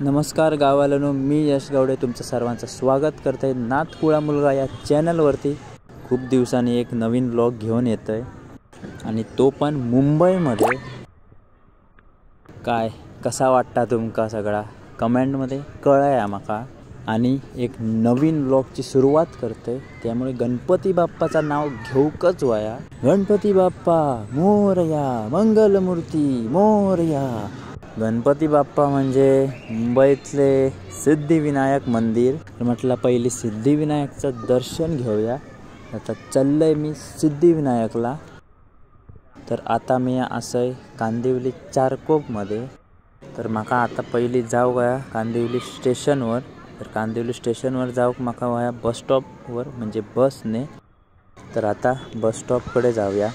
नमस्कार गावालानो, मी यश गावडे तुमचं सर्वांचं स्वागत करते नाथकुळा मुलगा या चॅनलवरती। खूप दिवसांनी एक नवीन व्लॉग घेऊन येतोय आणि तो पण मुंबईमध्ये। काय कसा वाटता तुमका सगळा कमेंटमध्ये कळया माका। आणि एक नवीन व्लॉगची सुरुवात करते, त्यामुळे गणपती बाप्पाचा नाव घेऊकच वया। गणपती बाप्पा मोरया, मंगलमूर्ती मोरया। गणपती बाप्पा म्हणजे मुंबईतले सिद्धिविनायक मंदिर। म्हटलं पहिली सिद्धिविनायकचं दर्शन घेऊया। आता चाललंय मी सिद्धिविनायकला। तर आता मी असं कांदिवली चारकोपमध्ये। तर माका आता पहिली जाऊ गया कांदिवली स्टेशनवर। तर कांदिवली स्टेशनवर जाऊक माका वया बस स्टॉपवर म्हणजे बसने। तर आता बस स्टॉपकडे जाऊया।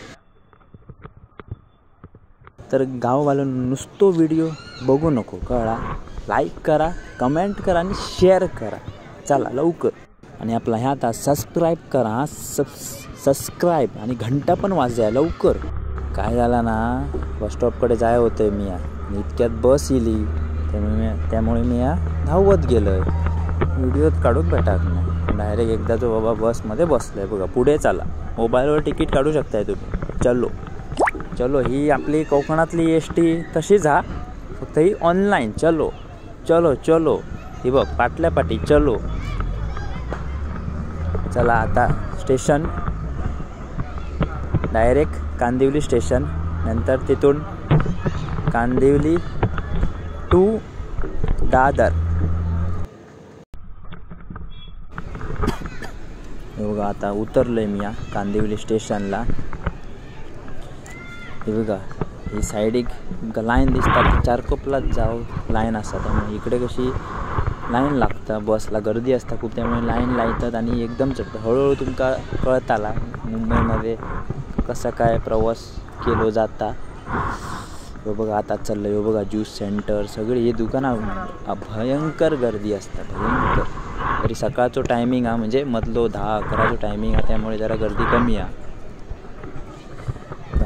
तर गाववाल्यांनो नुसतो व्हिडिओ बघू नको कळा, लाईक करा, कमेंट करा आणि शेअर करा। चला लवकर आणि आपला ह्या आता सबस्क्राईब करा, सबस्क्राईब आणि घंटा पण वाजवा लवकर। काय झालं ना, बस स्टॉपकडे जाय होतं मी इतक्यात बस इली, त्यामुळे मी धावत गेलोय। व्हिडिओत काढूक भेटत नाही, डायरेक्ट एकदा जो बाबा बसमध्ये बसलाय बघा। पुढे चला, मोबाईलवर तिकीट काढू शकताय तुम्ही। चलो चलो, ही आपली कोकणातली एसटी तशीच हा, फक्त ही ऑनलाईन। चलो चलो चलो, ही बघ पाटल्या पाटी चलो। चला आता स्टेशन डायरेक्ट कांदिवली स्टेशन, नंतर तिथून कांदिवली टू दादर। हे बघा आता उतरलोय मी या कांदिवली स्टेशनला। हे बघा ही साईडिक लाईन दिसतात, चारकोपला जाऊ लाईन असतात, त्यामुळे इकडे कशी लाईन लागतं, बसला गर्दी असता खूप, त्यामुळे लाईन लावतात आणि एकदम चढतं। हळूहळू तुमका कळत आला मुंबईमध्ये कसा काय प्रवास केलो जाता। हो बघा आता चाललं, हो बघा ज्यूस सेंटर सगळी ही दुकानं भयंकर गर्दी असतात, भयंकर। तरी सकाळचं टायमिंग हा, म्हणजे मधलो 10-11 टायमिंग हा, त्यामुळे जरा गर्दी कमी आहे।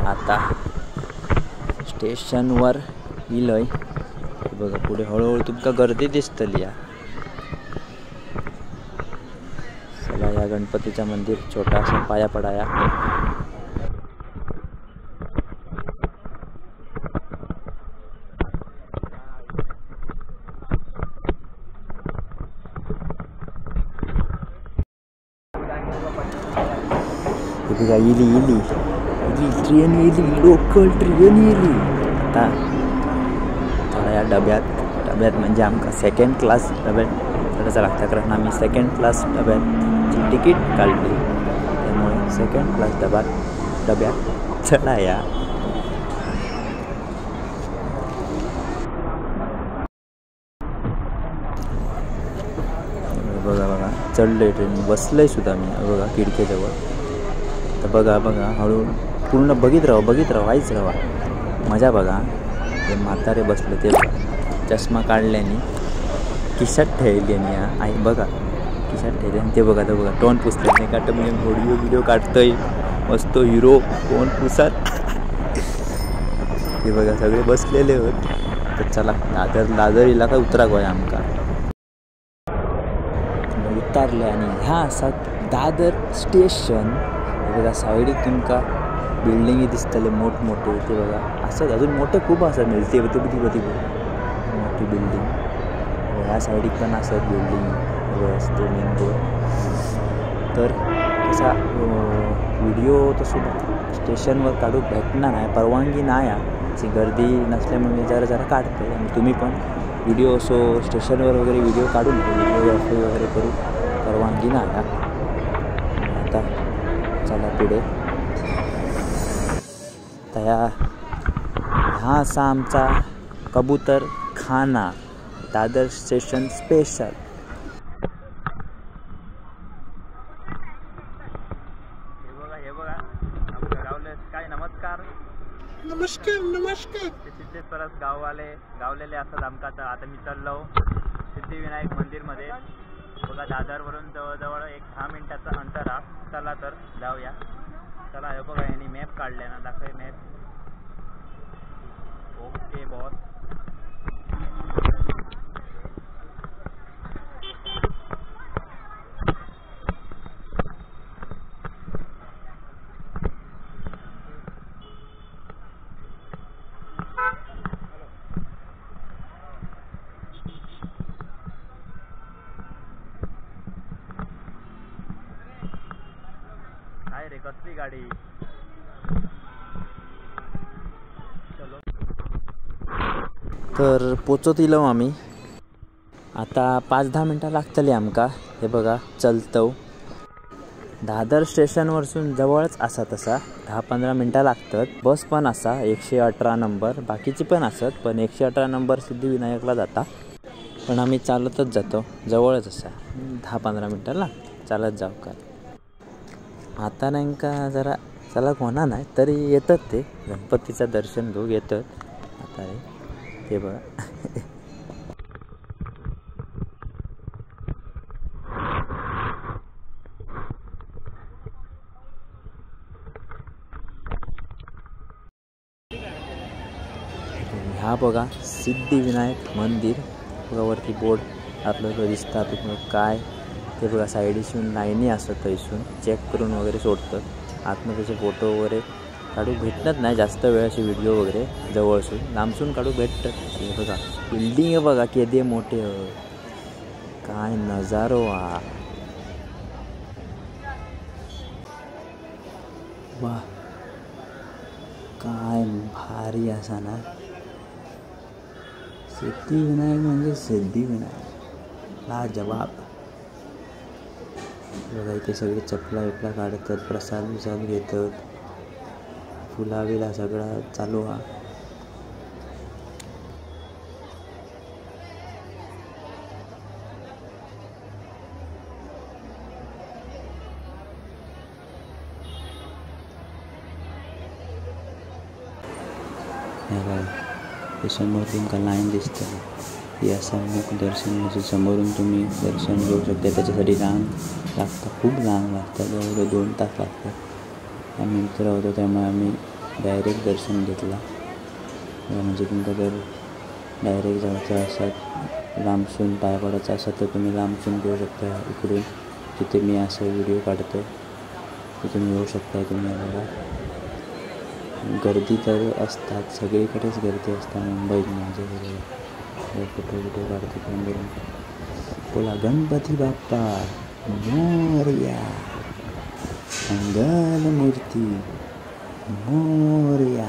आता स्टेशनवर इलोय, बघा पुढे हळूहळू तुमका गर्दी दिसतली। चला या गणपतीचा मंदिर छोटासा पाया पडाया। बघा इली ट्रेन इली, लोकल ट्रेन इली। आता चला या डब्यात म्हणजे आमका सेकंड क्लास डब्यात चढायचं लागतं, कारण आम्ही सेकंड क्लास डब्याची तिकीट काढली, त्यामुळे सेकंड क्लास डब्यात चला या। बघा चढलोय ट्रेन, बसलोय सुद्धा मी बघा खिडकीजवळ। तर बघा हळू पूर्ण बघित राहा, व्हायच राहा, मजा बघा। ते म्हातारे बसले ते बघा, चष्मा काढल्याने खिशात ठेवल्याने आई बघा, खिशात ठेवल्याने ते बघा तोंड पुसल्याने काट मी व्हिडिओ काढतोय मस्त हिरो तोंड पुसत। ते बघा सगळे बसलेले होत। तर चला दादर इलाका उतरा गोया आमका। उतरले आणि ह्या असतात दादर स्टेशन। बघा साईडिक तुमका बिल्डिंगी दिसतले मोठमोठे, ते बघा असं अजून मोठे खूप असं मिळते मोठी बिल्डिंग। ह्या साईडिक पण असत बिल्डिंग असते मेन रोड। तर तसा व्हिडिओ तसं स्टेशनवर काढूक भेटणार नाही, परवानगी नाही आहे, गर्दी नसल्यामुळे जरा काढतो। आणि तुम्ही पण व्हिडिओ असो स्टेशनवर वगैरे व्हिडिओ काढू नको, व्हिडिओग्राफी वगैरे करू परवानगी नाही। आता चला पुढे तया हा असा आमचा कबूतर खाना दादर स्टेशन स्पेशल। हे बघा आमच्या गावले काय नमस्कार तिथलेच परत गावलेले असतात आमका। तर आता मी चाललो सिद्धिविनायक मंदिरमध्ये। बघा दादरवरून जवळजवळ एक 10 मिनिटाचं अंतर आहे। चला तर जाऊया। चला हे बघा यांनी मॅप काढले ना, दाखव मॅप। ओके बॉस, कसली गाडी. चलो तर पोचत इलो आम्ही आता 5-10 मिनटं लागतली आमका. हे बघा चलतो दादर स्टेशनवरसून जवळच असा तसा 10-15 मिनटं लागतात. बस पण असा 118 नंबर, बाकीची पण असत, पण 118 नंबर सिद्धिविनायकला जाता. पण आम्ही चालतच जातो, जवळच असा 10-15 मिनटं लाग चालत जाऊ का. आता नेमका जरा चला होणार नाही तरी येतात ते गणपतीचं दर्शन घेऊ येतात. आता हे बघा ह्या बघा सिद्धिविनायक मंदिर बघा. वरती बोर्ड आपल्याला दिसतात तिथून काय ते बघा. साईडीसून लाईनी असत थंयसून चेक करून वगैरे सोडतात. आतमध्ये त्याचे फोटो वगैरे काढू भेटत नाही जास्त वेळ, असे व्हिडिओ वगैरे जवळसून लांबसून काढू भेटतात. हे बघा बिल्डिंग आहे बघा किती मोठे, काय नजारो हा. वा काय भारी असा ना. सिद्धिविनायक म्हणजे सिद्धिविनायक लाजवाब. बघा इथे सगळे चपला विपला काढतात, प्रसाद विसाद घेतात, फुला बिला सगळं चालू हा. हे समोर तुमका लाईन दिसतं, ही असा मुख दर्शन म्हणजे समोरून तुम्ही दर्शन घेऊ शकता. त्याच्यासाठी रांग लागतं, खूप रांग लागतात, जवळजवळ 2 तास लागतात. आम्ही मित्र होतो त्यामुळे आम्ही डायरेक्ट दर्शन घेतला. म्हणजे तुमचं जर डायरेक्ट जायचं असत, लांबसून पाय पडायचं असत तर तुम्ही लांबसून घेऊ शकता. इकडून जिथे मी असं व्हिडिओ काढतो तिथून येऊ शकता तुम्ही. बघा गर्दी तर असतात, सगळीकडेच गर्दी असतात मुंबईत म्हणजे फोटो बिटो काढतो पण. बोला गणपती बाप्पा मोरया, मंगल मूर्ती मोरया.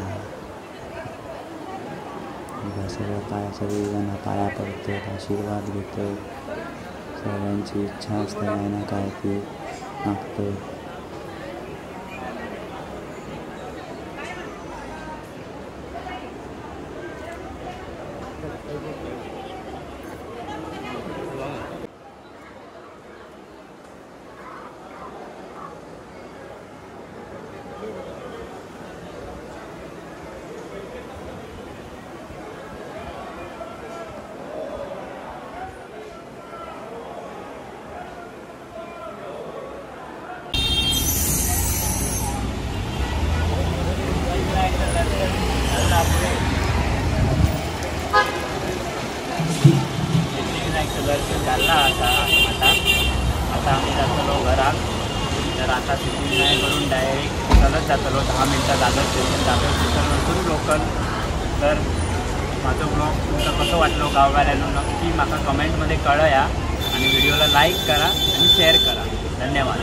सगळं पाया सगळी जण पाया पडतात, आशीर्वाद घेतात, सगळ्यांची इच्छा असते काय ना काय ती मागतात. दर्शन झालं आता आम्ही जातलो घरात. तर आता सिद्धिविनायकवरून डायरेक्ट चालत जातलो. 10 मिनटं झालं स्टेशन जातो. स्टेशनवरून लोकल. तर माझं ब्लॉग तुमचा कसं वाटलो गावगाड्याला नक्की माका कमेंटमध्ये कळया आणि व्हिडिओला लाईक करा आणि शेअर करा. धन्यवाद.